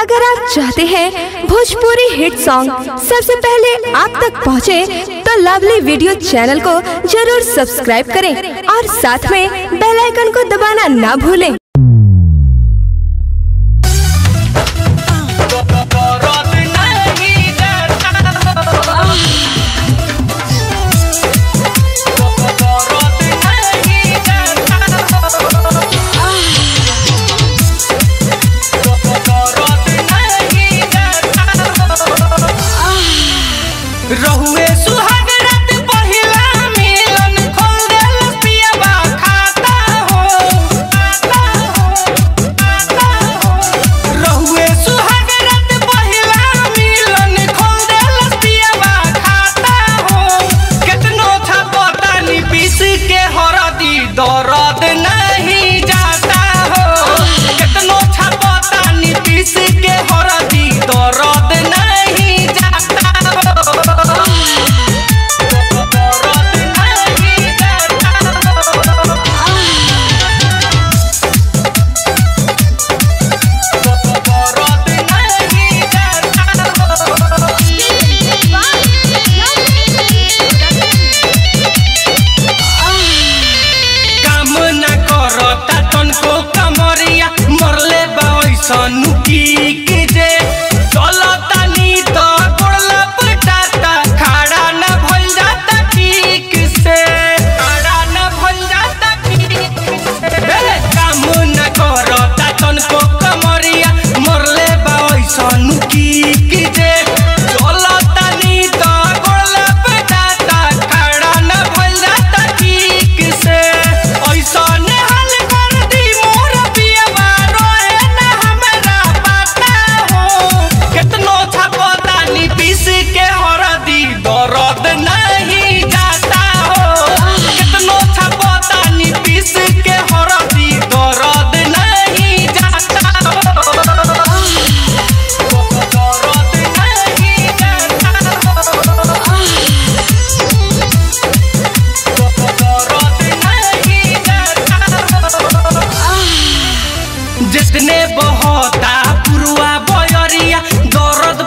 अगर आप चाहते हैं भोजपुरी हिट सॉन्ग सबसे पहले आप तक पहुंचे, तो लवली वीडियो चैनल को जरूर सब्सक्राइब करें और साथ में बेल आइकन को दबाना ना भूलें। रहुए सुहाग रात पहिला मिलन खोल देल पियबा खाता हो रहुए सुहाग रात पहिला मिलन खोल देल पियबा खाता हो कितनो था पता नी पीस के हरदी दर्द नहीं जाता हो कितनो था पता नी पीस के हरदी दर्द नहीं जाता हो सनुकी जे चलता नी तो गोड़ला पटाता खड़ा न भइल जाता ठीक से खड़ा न भइल जाता ठीक से काम न करता तनको कमरिया मरले बा सनुकी जे चलता नी तो गोड़ला पटाता खड़ा न भइल जाता ठीक से ऐसा ने हाल कर दी मोर पियवा रोए ना कितनो छापता नी पीस के हरदी दर्द नहीं जाता हो कितनो छापता नी पीस के हरदी दर्द नहीं जाता हो दर्द नहीं जाता हो दर्द नहीं जाता हो जितने बहता पुरवा बयरिया दर्द